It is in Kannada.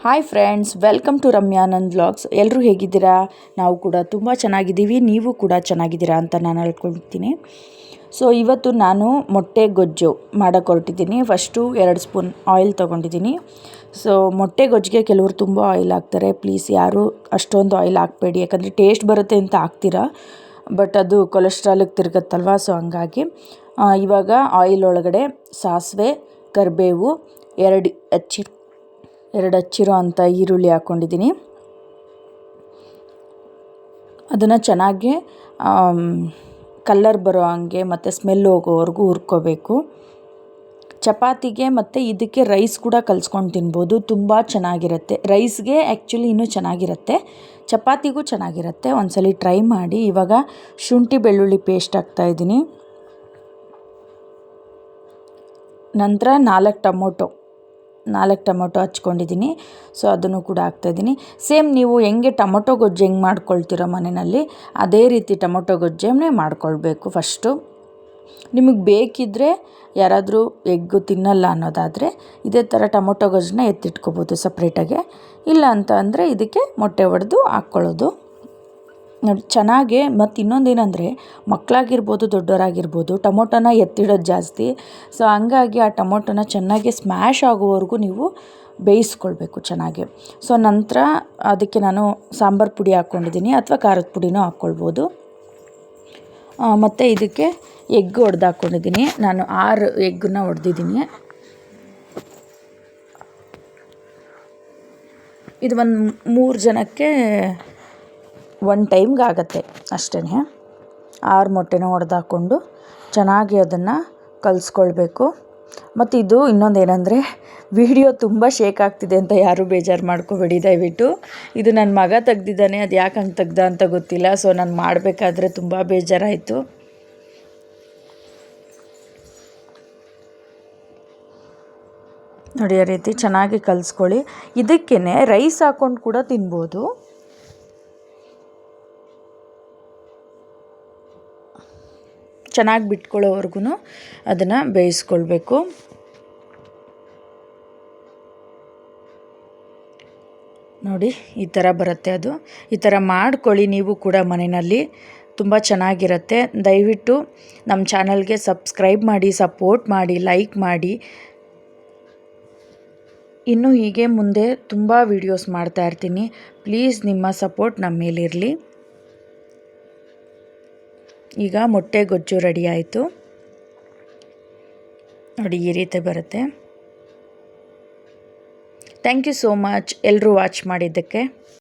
Hi friends, welcome to Ramyanand vlogs. ಎಲ್ಲರೂ ಹೇಗಿದ್ದೀರಾ? ನಾವು ಕೂಡ ತುಂಬ ಚೆನ್ನಾಗಿದ್ದೀವಿ, ನೀವು ಕೂಡ ಚೆನ್ನಾಗಿದ್ದೀರಾ ಅಂತ ನಾನು ಹೇಳ್ಕೊಳ್ತೀನಿ. ಸೊ ಇವತ್ತು ನಾನು ಮೊಟ್ಟೆ ಗೊಜ್ಜು ಮಾಡೋಕ್ಕೆ ಹೊರಟಿದ್ದೀನಿ. ಫಸ್ಟು 2 ಸ್ಪೂನ್ ಆಯಿಲ್ ತೊಗೊಂಡಿದ್ದೀನಿ. ಸೊ ಮೊಟ್ಟೆ ಗೊಜ್ಜಿಗೆ ಕೆಲವರು ತುಂಬ ಆಯಿಲ್ ಹಾಕ್ತಾರೆ. ಪ್ಲೀಸ್ ಯಾರು ಅಷ್ಟೊಂದು ಆಯಿಲ್ ಹಾಕಬೇಡಿ, ಯಾಕಂದರೆ ಟೇಸ್ಟ್ ಬರುತ್ತೆ ಅಂತ ಹಾಕ್ತೀರಾ, ಬಟ್ ಅದು ಕೊಲೆಸ್ಟ್ರಾಲಿಗೆ ತಿರುಗತ್ತಲ್ವ. ಸೊ ಹಂಗಾಗಿ ಇವಾಗ ಆಯಿಲ್ ಒಳಗಡೆ ಸಾಸಿವೆ, ಕರಿಬೇವು, 2 ಹಚ್ಚಿರೋ ಅಂಥ ಈರುಳ್ಳಿ ಹಾಕ್ಕೊಂಡಿದ್ದೀನಿ. ಅದನ್ನು ಚೆನ್ನಾಗಿ ಕಲ್ಲರ್ ಬರೋ ಹಂಗೆ ಮತ್ತು ಸ್ಮೆಲ್ ಹೋಗೋವರೆಗೂ ಹುರ್ಕೋಬೇಕು. ಚಪಾತಿಗೆ ಮತ್ತು ಇದಕ್ಕೆ ರೈಸ್ ಕೂಡ ಕಲಿಸ್ಕೊಂಡು ತಿನ್ಬೋದು, ತುಂಬ ಚೆನ್ನಾಗಿರುತ್ತೆ. ರೈಸ್ಗೆ ಆ್ಯಕ್ಚುಲಿ ಇನ್ನೂ ಚೆನ್ನಾಗಿರುತ್ತೆ, ಚಪಾತಿಗೂ ಚೆನ್ನಾಗಿರುತ್ತೆ. ಒಂದ್ಸಲ ಟ್ರೈ ಮಾಡಿ. ಇವಾಗ ಶುಂಠಿ ಬೆಳ್ಳುಳ್ಳಿ ಪೇಸ್ಟ್ ಹಾಕ್ತಾಯಿದ್ದೀನಿ. ನಂತರ 4 ಟೊಮೊಟೊ ಹಚ್ಕೊಂಡಿದ್ದೀನಿ. ಸೊ ಅದನ್ನು ಕೂಡ ಹಾಕ್ತಾಯಿದ್ದೀನಿ. ಸೇಮ್ ನೀವು ಹೆಂಗೆ ಟೊಮೊಟೊ ಗೊಜ್ಜು ಹೆಂಗೆ ಮಾಡ್ಕೊಳ್ತೀರೋ ಮನೆಯಲ್ಲಿ, ಅದೇ ರೀತಿ ಟೊಮೊಟೊ ಗೊಜ್ಜನ್ನೇ ಮಾಡ್ಕೊಳ್ಬೇಕು. ಫಸ್ಟು ನಿಮಗೆ ಬೇಕಿದ್ದರೆ, ಯಾರಾದರೂ ಎಗ್ಗು ತಿನ್ನಲ್ಲ ಅನ್ನೋದಾದರೆ ಇದೇ ಥರ ಟೊಮೊಟೊ ಗೊಜ್ಜನ್ನ ಎತ್ತಿಟ್ಕೋಬೋದು ಸಪ್ರೇಟಾಗೆ. ಇಲ್ಲ ಅಂತ ಅಂದರೆ ಇದಕ್ಕೆ ಮೊಟ್ಟೆ ಒಡೆದು ಹಾಕ್ಕೊಳ್ಳೋದು ನೋಡಿ ಚೆನ್ನಾಗೆ. ಮತ್ತು ಇನ್ನೊಂದೇನೆಂದರೆ, ಮಕ್ಕಳಾಗಿರ್ಬೋದು ದೊಡ್ಡವರಾಗಿರ್ಬೋದು ಟೊಮೊಟೊನ ಎತ್ತಿಡೋದು ಜಾಸ್ತಿ. ಸೊ ಹಂಗಾಗಿ ಆ ಟೊಮೊಟೊನ ಚೆನ್ನಾಗಿ ಸ್ಮ್ಯಾಶ್ ಆಗೋವರೆಗೂ ನೀವು ಬೇಯಿಸ್ಕೊಳ್ಬೇಕು ಚೆನ್ನಾಗಿ. ಸೊ ನಂತರ ಅದಕ್ಕೆ ನಾನು ಸಾಂಬಾರು ಪುಡಿ ಹಾಕ್ಕೊಂಡಿದ್ದೀನಿ, ಅಥವಾ ಖಾರದ ಪುಡಿನೂ ಹಾಕ್ಕೊಳ್ಬೋದು. ಮತ್ತು ಇದಕ್ಕೆ ಎಗ್ ಒಡೆದು ಹಾಕ್ಕೊಂಡಿದ್ದೀನಿ. ನಾನು 6 ಎಗ್ಗನ್ನ ಹೊಡೆದಿದ್ದೀನಿ. ಇದು ಒಂದು 3 ಜನಕ್ಕೆ 1 ಟೈಮ್ಗೆ ಆಗುತ್ತೆ ಅಷ್ಟೇ. 6 ಮೊಟ್ಟೆನ ಒಡೆದು ಹಾಕ್ಕೊಂಡು ಚೆನ್ನಾಗಿ ಅದನ್ನು ಕಲಿಸ್ಕೊಳ್ಬೇಕು. ಮತ್ತು ಇದು ಇನ್ನೊಂದೇನೆಂದರೆ, ವಿಡಿಯೋ ತುಂಬ ಶೇಕ್ ಆಗ್ತಿದೆ ಅಂತ ಯಾರೂ ಬೇಜಾರು ಮಾಡ್ಕೋಬೇಡಿ ದಯವಿಟ್ಟು. ಇದು ನನ್ನ ಮಗ ತೆಗ್ದಿದ್ದಾನೆ, ಅದು ಯಾಕೆ ಹಂಗೆ ತೆಗ್ದ ಅಂತ ಗೊತ್ತಿಲ್ಲ. ಸೊ ನಾನು ಮಾಡಬೇಕಾದ್ರೆ ತುಂಬ ಬೇಜಾರಾಯಿತು. ನೋಡಿ, ಆ ರೀತಿ ಚೆನ್ನಾಗಿ ಕಲಿಸ್ಕೊಳ್ಳಿ. ಇದಕ್ಕೇ ರೈಸ್ ಹಾಕ್ಕೊಂಡು ಕೂಡ ತಿನ್ಬೋದು. ಚೆನ್ನಾಗಿ ಬಿಟ್ಕೊಳ್ಳೋವರೆಗೂ ಅದನ್ನು ಬೇಯಿಸ್ಕೊಳ್ಬೇಕು. ನೋಡಿ ಈ ಥರ ಬರುತ್ತೆ ಅದು. ಈ ಥರ ಮಾಡ್ಕೊಳ್ಳಿ ನೀವು ಕೂಡ ಮನೆಯಲ್ಲಿ, ತುಂಬ ಚೆನ್ನಾಗಿರುತ್ತೆ. ದಯವಿಟ್ಟು ನಮ್ಮ ಚಾನಲ್ಗೆ ಸಬ್ಸ್ಕ್ರೈಬ್ ಮಾಡಿ, ಸಪೋರ್ಟ್ ಮಾಡಿ, ಲೈಕ್ ಮಾಡಿ. ಇನ್ನೂ ಹೀಗೆ ಮುಂದೆ ತುಂಬ ವೀಡಿಯೋಸ್ ಮಾಡ್ತಾಯಿರ್ತೀನಿ. ಪ್ಲೀಸ್ ನಿಮ್ಮ ಸಪೋರ್ಟ್ ನಮ್ಮ ಮೇಲಿರಲಿ. ಈಗ ಮೊಟ್ಟೆ ಗೊಜ್ಜು ರೆಡಿ ಆಯಿತು ನೋಡಿ, ಈ ರೀತಿ ಬರುತ್ತೆ. ಥ್ಯಾಂಕ್ ಯು ಸೋ ಮಚ್ ಎಲ್ಲರೂ ವಾಚ್ ಮಾಡಿದ್ದಕ್ಕೆ.